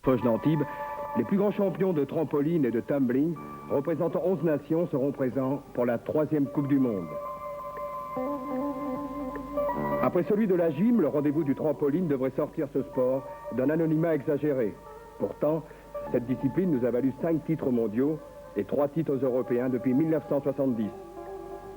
Foch d'Antibes, les plus grands champions de trampoline et de tumbling, représentant 11 nations, seront présents pour la 3e Coupe du Monde. Après celui de la gym, le rendez-vous du trampoline devrait sortir ce sport d'un anonymat exagéré. Pourtant, cette discipline nous a valu 5 titres mondiaux et 3 titres européens depuis 1970.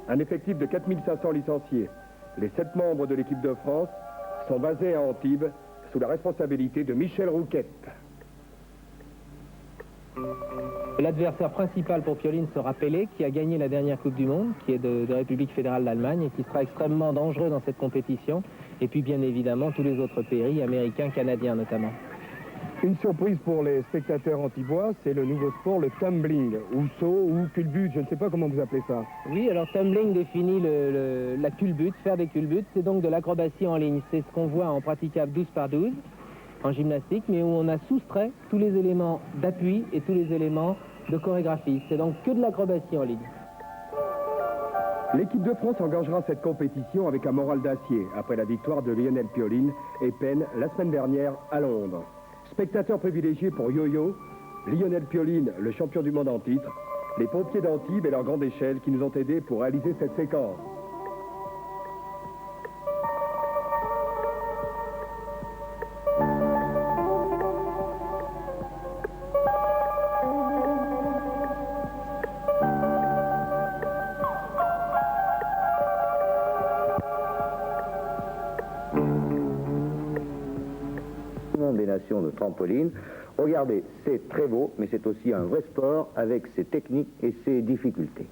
Un effectif de 4500 licenciés. Les 7 membres de l'équipe de France sont basés à Antibes sous la responsabilité de Michel Rouquette. L'adversaire principal pour Pioline sera Pelé, qui a gagné la dernière Coupe du Monde, qui est de République fédérale d'Allemagne, et qui sera extrêmement dangereux dans cette compétition. Et puis bien évidemment tous les autres pays, américains, canadiens notamment. Une surprise pour les spectateurs antibois, c'est le nouveau sport, le tumbling, ou saut, ou culbute, je ne sais pas comment vous appelez ça. Oui, alors tumbling définit la culbute, faire des culbutes, c'est donc de l'acrobatie en ligne. C'est ce qu'on voit en praticable 12 par 12 en gymnastique, mais où on a soustrait tous les éléments d'appui et tous les éléments de chorégraphie. C'est donc que de l'acrobatie en ligne. L'équipe de France engagera cette compétition avec un moral d'acier, après la victoire de Lionel Pioline et Penn la semaine dernière à Londres. Spectateur privilégié pour Yo-Yo, Lionel Pioline, le champion du monde en titre, les pompiers d'Antibes et leur grande échelle qui nous ont aidés pour réaliser cette séquence. Des nations de trampoline. Regardez, c'est très beau, mais c'est aussi un vrai sport avec ses techniques et ses difficultés.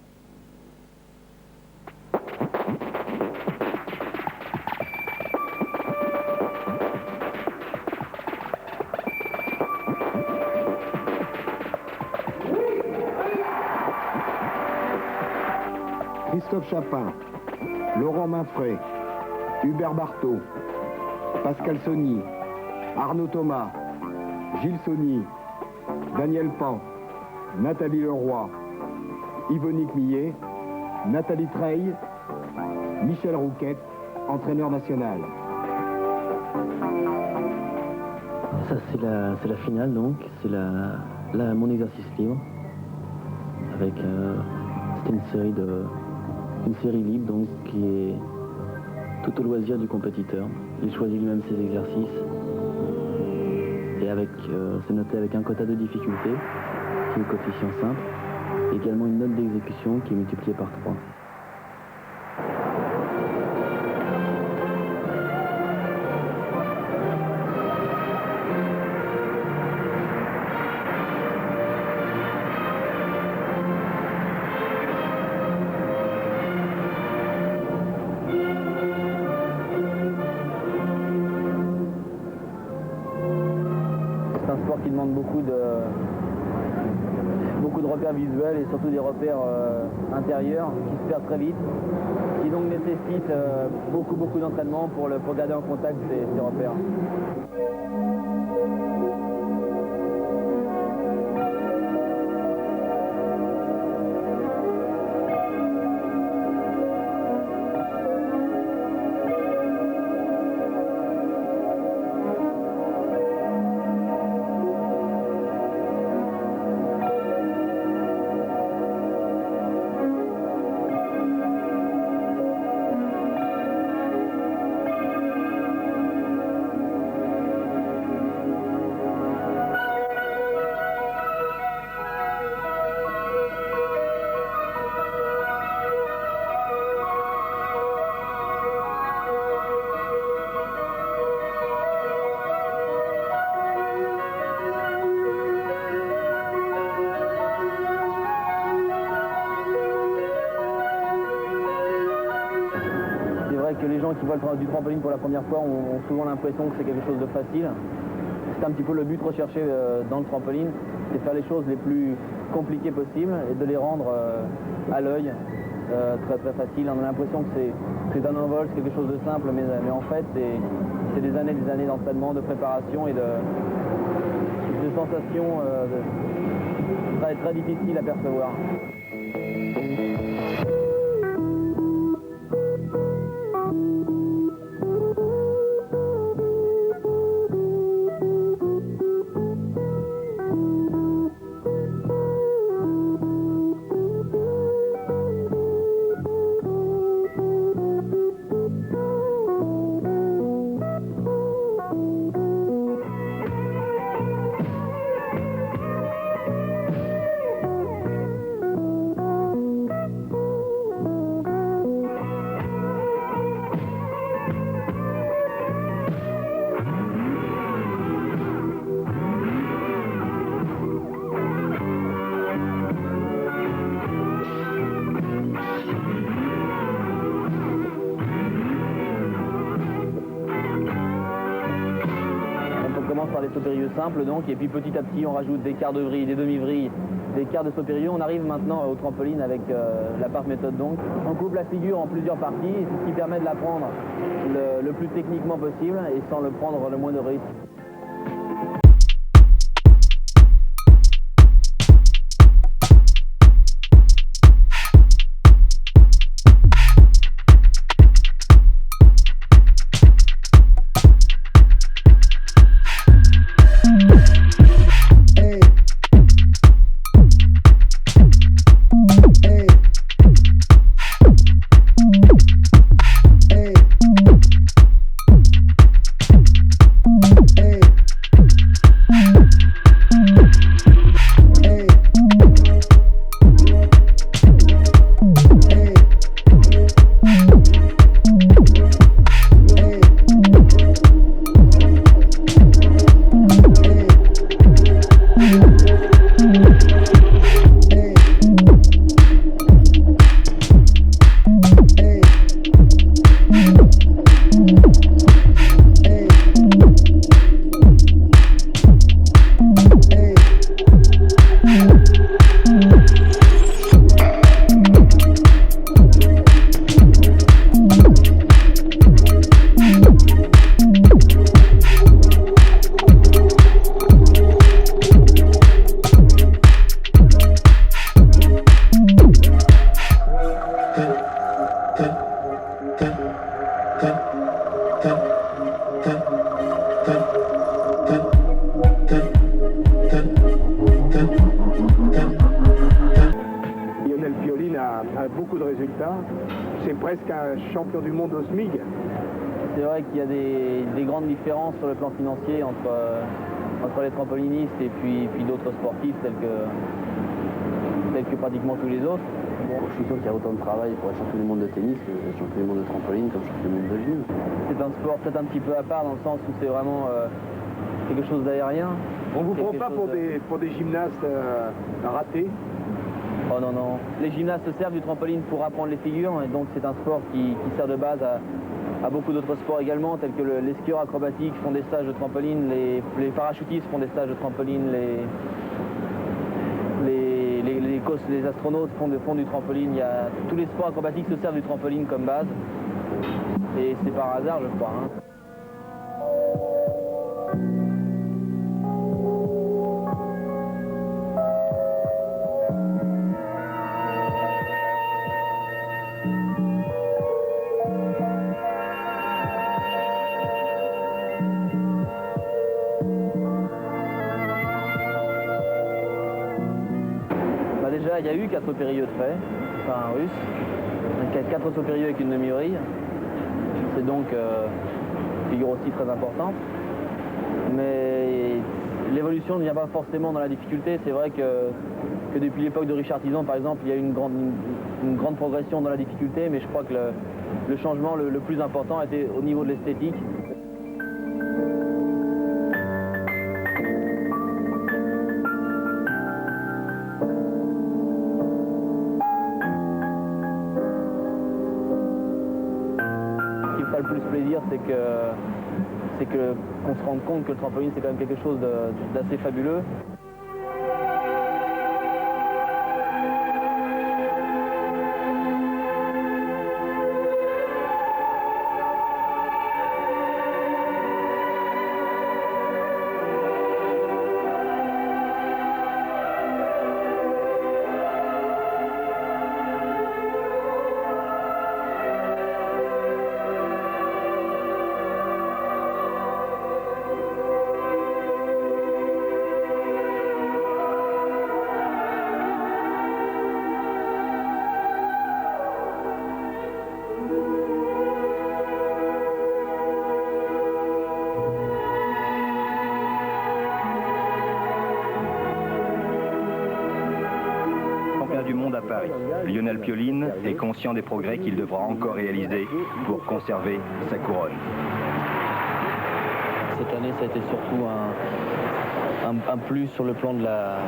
Christophe Chapin, Laurent Mainfray, Hubert Barthaud, Pascal Sony, Arnaud Thomas, Gilles Saunier, Daniel Pan, Nathalie Leroy, Yvonique Millet, Nathalie Treille, Michel Rouquette, entraîneur national. Ça c'est la finale donc, c'est mon exercice libre. Avec c'était une série libre donc qui est tout au loisir du compétiteur. Il choisit lui-même ses exercices. Et c'est noté avec un quota de difficulté, qui est le coefficient simple, et également une note d'exécution qui est multipliée par 3. Qui demande beaucoup de repères visuels et surtout des repères intérieurs qui se perdent très vite, qui donc nécessitent beaucoup d'entraînement pour garder en contact ces repères. Que les gens qui voient du trampoline pour la première fois ont souvent l'impression que c'est quelque chose de facile. C'est un petit peu le but recherché dans le trampoline, c'est faire les choses les plus compliquées possibles et de les rendre à l'œil très faciles. On a l'impression que c'est un envol, c'est quelque chose de simple, mais en fait c'est des années d'entraînement, de préparation et de sensations très difficiles à percevoir. commence par des sauts périlleux simples donc, et puis petit à petit on rajoute des quarts de vrille, des demi-vrilles, des quarts de sauts périlleux. On arrive maintenant au trampoline avec la part méthode donc. On coupe la figure en plusieurs parties, et c'est ce qui permet de la prendre le plus techniquement possible et sans le prendre le moins de risques. Lionel Pioline a beaucoup de résultats. C'est presque un champion du monde au SMIG. C'est vrai qu'il y a des grandes différences sur le plan financier entre les trampolinistes et puis d'autres sportifs tels que pratiquement tous les autres. Bon, je suis sûr qu'il y a autant de travail pour être champion du monde de tennis que champion du monde de trampoline comme champion du monde de gym. C'est un sport peut-être un petit peu à part dans le sens où c'est vraiment quelque chose d'aérien. On vous prend pas pour des gymnastes ratés? Oh non, non. Les gymnastes servent du trampoline pour apprendre les figures, et donc c'est un sport qui sert de base à beaucoup d'autres sports également, tels que les skieurs acrobatiques font des stages de trampoline, les parachutistes font des stages de trampoline, les astronautes font du trampoline. Tous les sports acrobatiques se servent du trampoline comme base, et c'est par hasard, je crois. Hein. Déjà, il y a eu 4 périlleux de fait par un russe, 4 sauts périlleux avec une demi-vrille. C'est donc une figure aussi très importante. Mais l'évolution ne vient pas forcément dans la difficulté. C'est vrai que depuis l'époque de Richard Tison, par exemple, il y a eu une grande progression dans la difficulté, mais je crois que le changement le plus important a été au niveau de l'esthétique. Le plus plaisir, c'est qu'on se rende compte que le trampoline, c'est quand même quelque chose d'assez fabuleux. Du monde à Paris. Lionel Pioline est conscient des progrès qu'il devra encore réaliser pour conserver sa couronne. Cette année, ça a été surtout un plus sur le plan de la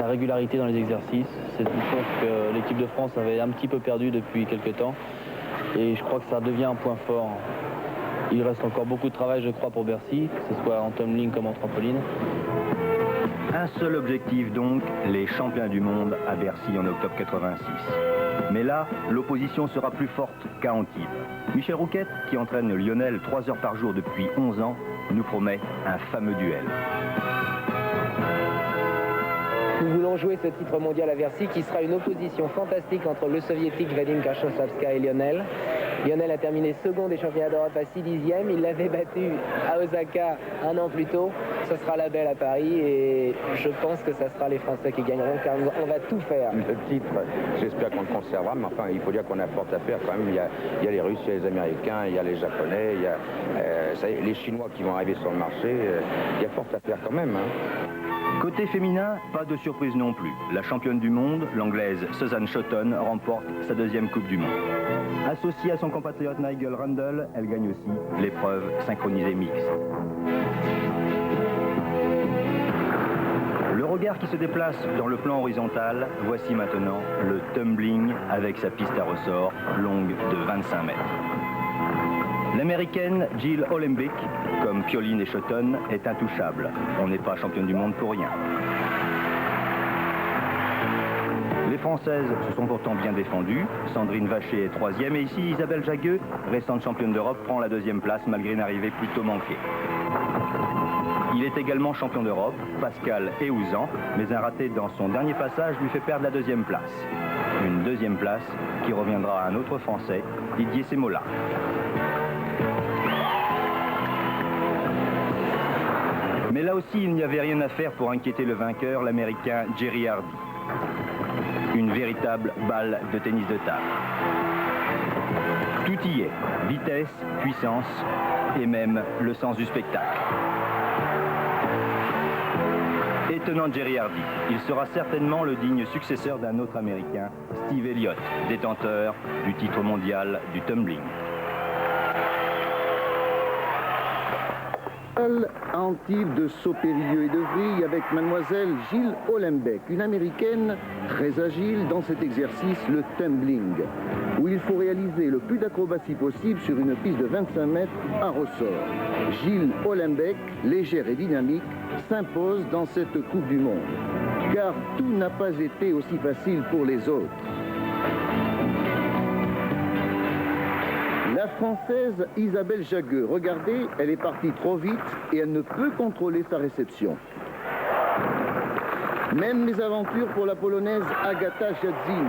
régularité dans les exercices. C'est une chose que l'équipe de France avait un petit peu perdu depuis quelques temps. Et je crois que ça devient un point fort Il reste encore beaucoup de travail, je crois, pour Bercy, que ce soit en tumbling comme en trampoline. Un seul objectif donc, les champions du monde à Bercy en octobre 86. Mais là, l'opposition sera plus forte qu'à Antibes. Michel Rouquette, qui entraîne Lionel 3 heures par jour depuis 11 ans, nous promet un fameux duel. Nous voulons jouer ce titre mondial à Bercy qui sera une opposition fantastique entre le soviétique Vadim Karchnozavska et Lionel. Lionel a terminé second des championnats d'Europe à 6 dixièmes. Il l'avait battu à Osaka un an plus tôt. Ce sera la belle à Paris et je pense que ça sera les Français qui gagneront car on va tout faire. Le titre, j'espère qu'on le conservera, mais enfin, il faut dire qu'on a fort à faire quand même. Il y a les Russes, il y a les Américains, il y a les Japonais, il y a les Chinois qui vont arriver sur le marché. Il y a fort à faire quand même. Côté féminin, pas de surprise non plus. La championne du monde, l'anglaise Suzanne Shotton, remporte sa 2e Coupe du Monde. Associée à son compatriote Nigel Randall, elle gagne aussi l'épreuve synchronisée mixte. Le regard qui se déplace dans le plan horizontal, voici maintenant le tumbling avec sa piste à ressort longue de 25 mètres. L'américaine Jill Olembeck, comme Pioline et Shotton, est intouchable. On n'est pas championne du monde pour rien. Les Françaises se sont pourtant bien défendues. Sandrine Vacher est 3e et ici Isabelle Jagueux, récente championne d'Europe, prend la 2e place malgré une arrivée plutôt manquée. Il est également champion d'Europe, Pascal Eouzan, mais un raté dans son dernier passage lui fait perdre la 2e place. Une 2e place qui reviendra à un autre Français, Didier Semola. Mais là aussi, il n'y avait rien à faire pour inquiéter le vainqueur, l'Américain Jerry Hardy. Une véritable balle de tennis de table. Tout y est, vitesse, puissance et même le sens du spectacle. Étonnant Jerry Hardy, il sera certainement le digne successeur d'un autre Américain, Steve Elliott, détenteur du titre mondial du tumbling. Antibes de Saut-Périlleux et de Vrille avec mademoiselle Jill Olembeck, une américaine très agile dans cet exercice, le tumbling, où il faut réaliser le plus d'acrobatie possible sur une piste de 25 mètres à ressort. Jill Olembeck, légère et dynamique, s'impose dans cette Coupe du Monde, car tout n'a pas été aussi facile pour les autres. La Française Isabelle Jagueux, regardez, elle est partie trop vite et elle ne peut contrôler sa réception. Même mésaventure pour la Polonaise Agata Jadzin,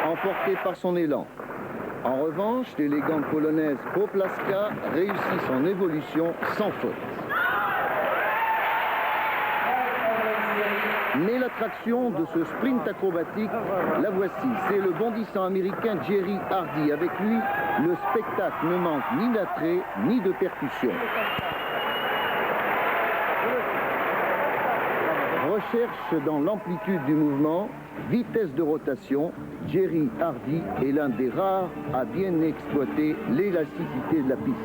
emportée par son élan. En revanche, l'élégante Polonaise Poplaska réussit son évolution sans faute. Mais l'attraction de ce sprint acrobatique, la voici. C'est le bondissant américain Jerry Hardy. Avec lui, le spectacle ne manque ni d'attrait ni de percussion. Recherche dans l'amplitude du mouvement, vitesse de rotation, Jerry Hardy est l'un des rares à bien exploiter l'élasticité de la piste.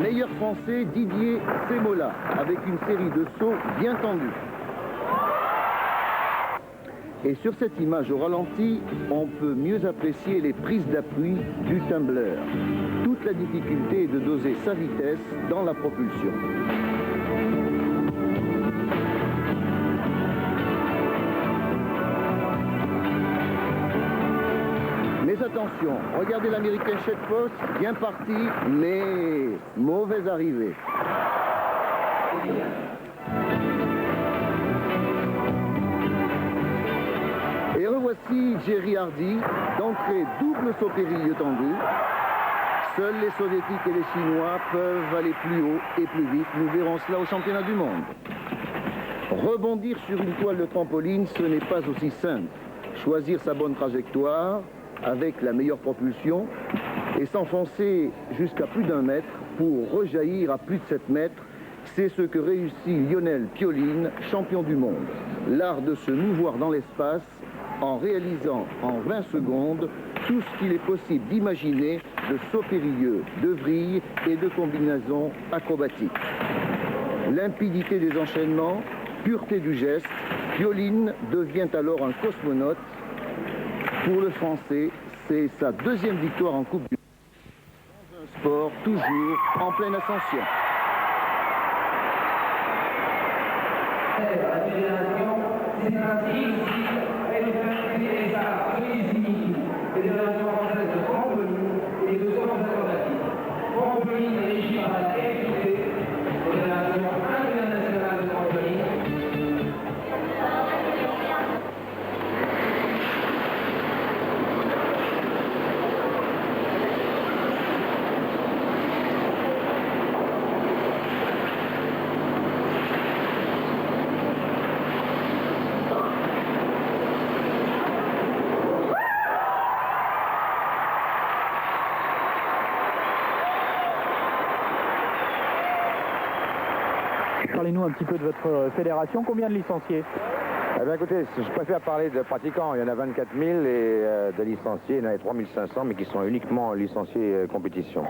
Meilleur français, Didier Semola, avec une série de sauts bien tendus. Et sur cette image au ralenti, on peut mieux apprécier les prises d'appui du tumbler. Toute la difficulté est de doser sa vitesse dans la propulsion. Mais attention, regardez l'américain Shetfoss, bien parti, mais mauvaise arrivée. Et revoici Jerry Hardy, d'entrée double saut périlleux tendu. Seuls les Soviétiques et les Chinois peuvent aller plus haut et plus vite. Nous verrons cela au championnat du monde. Rebondir sur une toile de trampoline, ce n'est pas aussi simple. Choisir sa bonne trajectoire avec la meilleure propulsion et s'enfoncer jusqu'à plus d'1 mètre pour rejaillir à plus de 7 mètres, c'est ce que réussit Lionel Pioline, champion du monde. L'art de se mouvoir dans l'espace en réalisant en 20 secondes tout ce qu'il est possible d'imaginer de sauts périlleux, de vrilles et de combinaisons acrobatiques. Limpidité des enchaînements, pureté du geste, Pioline devient alors un cosmonaute Pour le Français, c'est sa deuxième victoire en Coupe du Monde. Dans un sport toujours en pleine ascension. La fédération, c'est ainsi ici, elle est faite des arts, Fédération française de trampoline et de sport acrobatique. Trampoline est régie par la FIC, Fédération internationale de trampoline. Parlez-nous un petit peu de votre fédération. Combien de licenciés? Eh bien écoutez, je préfère parler de pratiquants. Il y en a 24 000 et de licenciés, il y en a 3 500, mais qui sont uniquement licenciés compétition.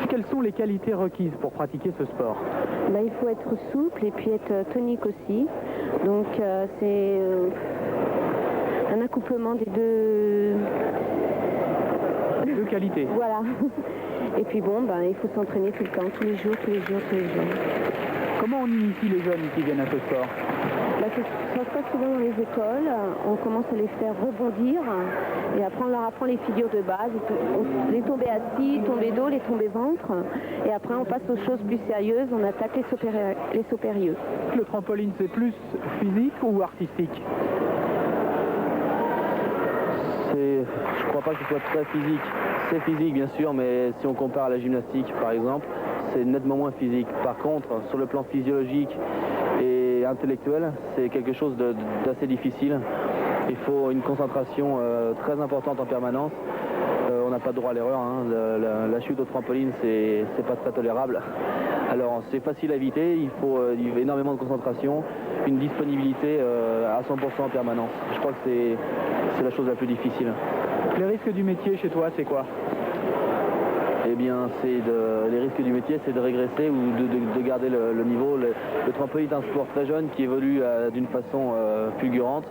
Quelles sont les qualités requises pour pratiquer ce sport? Il faut être souple et puis être tonique aussi. Donc c'est un accouplement des deux qualités. Voilà. Et puis bon, il faut s'entraîner tout le temps, tous les jours. Comment on initie les jeunes qui viennent à ce sport? Ça se passe souvent dans les écoles, on commence à les faire rebondir et après on leur apprend les figures de base, les tombées assis, tombées dos, les tombées ventre et après on passe aux choses plus sérieuses, on attaque les sauts périlleux. Le trampoline c'est plus physique ou artistique? Je crois pas que ce soit très physique. C'est physique bien sûr, mais si on compare à la gymnastique par exemple, c'est nettement moins physique. Par contre, sur le plan physiologique et intellectuel, c'est quelque chose d'assez difficile. Il faut une concentration très importante en permanence. On n'a pas de droit à l'erreur. La chute au trampoline, c'est pas très tolérable. Alors c'est facile à éviter, il faut énormément de concentration, une disponibilité à 100% en permanence. Je crois que c'est la chose la plus difficile. Les risques du métier chez toi, c'est quoi? Eh bien, les risques du métier, c'est de régresser ou de garder le niveau. Le trampoline est un sport très jeune qui évolue d'une façon fulgurante.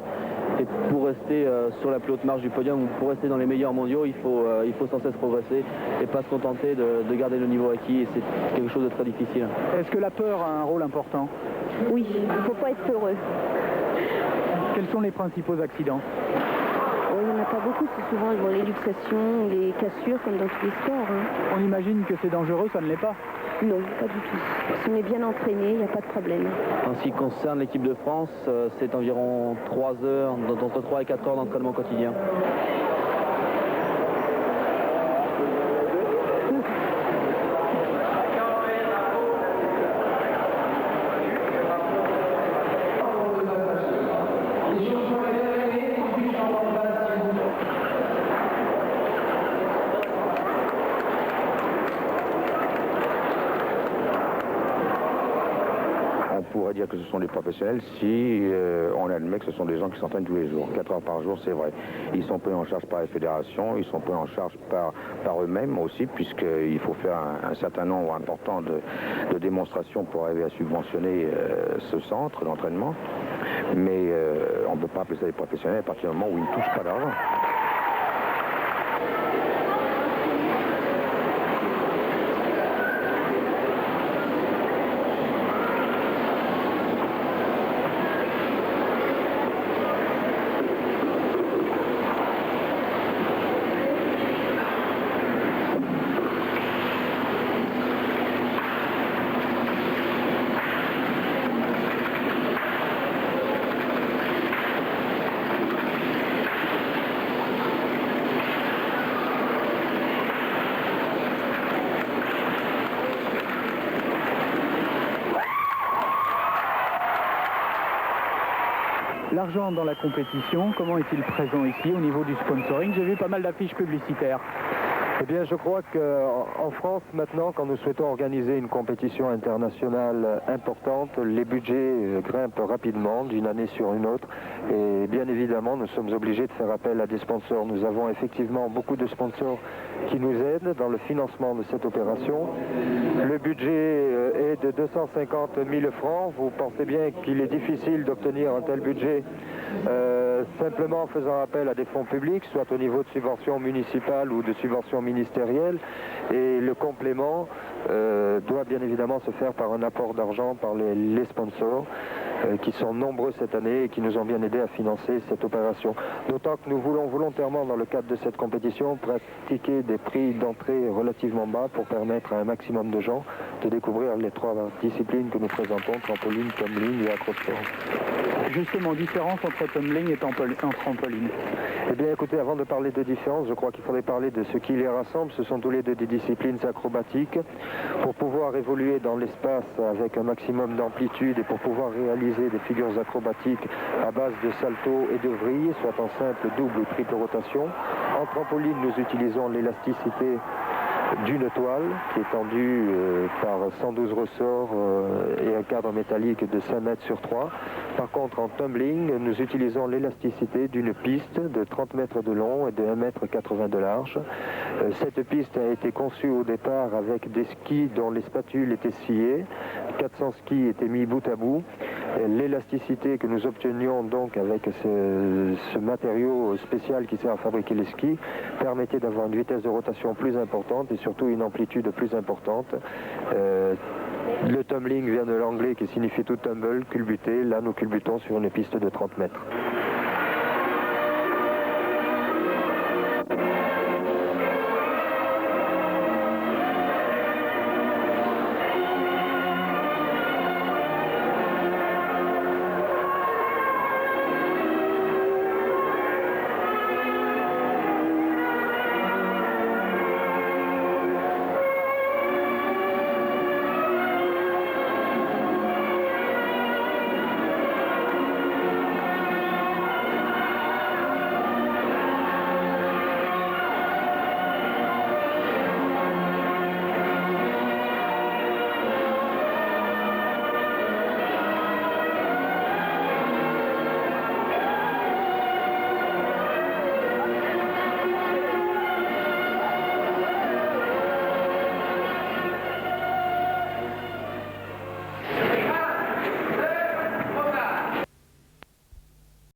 Et pour rester sur la plus haute marche du podium ou pour rester dans les meilleurs mondiaux, il faut sans cesse progresser et pas se contenter de garder le niveau acquis. Et c'est quelque chose de très difficile. Est-ce que la peur a un rôle important? Oui, il ne faut pas être peureux. Quels sont les principaux accidents? Il n'y en a pas beaucoup, c'est souvent les luxations, les cassures comme dans tous les sports. On imagine que c'est dangereux, ça ne l'est pas? Non, pas du tout. Si on est bien entraîné, il n'y a pas de problème. En ce qui concerne l'équipe de France, c'est environ 3 heures, entre 3 et 4 heures d'entraînement quotidien. On pourrait dire que ce sont des professionnels si on admet que ce sont des gens qui s'entraînent tous les jours. 4 heures par jour, c'est vrai. Ils sont pris en charge par les fédérations, ils sont pris en charge par eux-mêmes aussi, puisqu'il faut faire un certain nombre important de démonstrations pour arriver à subventionner ce centre d'entraînement. Mais on ne peut pas appeler ça des professionnels à partir du moment où ils ne touchent pas d'argent. L'argent dans la compétition, comment est-il présent ici au niveau du sponsoring? J'ai vu pas mal d'affiches publicitaires. Eh bien, je crois qu'en France, maintenant, quand nous souhaitons organiser une compétition internationale importante, les budgets grimpent rapidement d'une année sur une autre. Et bien évidemment, nous sommes obligés de faire appel à des sponsors. Nous avons effectivement beaucoup de sponsors qui nous aident dans le financement de cette opération. Le budget est de 250 000 francs. Vous pensez bien qu'il est difficile d'obtenir un tel budget simplement en faisant appel à des fonds publics, soit au niveau de subventions municipales ou de subventions ministérielles. Et le complément doit bien évidemment se faire par un apport d'argent par les sponsors qui sont nombreux cette année et qui nous ont bien aidés à financer cette opération. D'autant que nous voulons volontairement, dans le cadre de cette compétition, pratiquer des prix d'entrée relativement bas pour permettre à un maximum de gens de découvrir les 3 disciplines que nous présentons, trampoline, tumbling et acrosport. Justement, différence entre tumbling et trampoline. Eh bien écoutez, avant de parler de différence, je crois qu'il faudrait parler de ce qui les rassemble. Ce sont tous les deux des disciplines acrobatiques. Pour pouvoir évoluer dans l'espace avec un maximum d'amplitude et pour pouvoir réaliser des figures acrobatiques à base de salto et de vrille, soit en simple, double ou triple rotation. En trampoline, nous utilisons l'élasticité d'une toile qui est tendue par 112 ressorts et un cadre métallique de 5 mètres sur 3. Par contre, en tumbling, nous utilisons l'élasticité d'une piste de 30 mètres de long et de 1 mètre 80 de large. Cette piste a été conçue au départ avec des skis dont les spatules étaient sciées. 400 skis étaient mis bout à bout. L'élasticité que nous obtenions donc avec ce matériau spécial qui sert à fabriquer les skis permettait d'avoir une vitesse de rotation plus importante et surtout une amplitude plus importante. Le tumbling vient de l'anglais qui signifie to tumble, culbuter. Là, nous culbutons sur une piste de 30 mètres.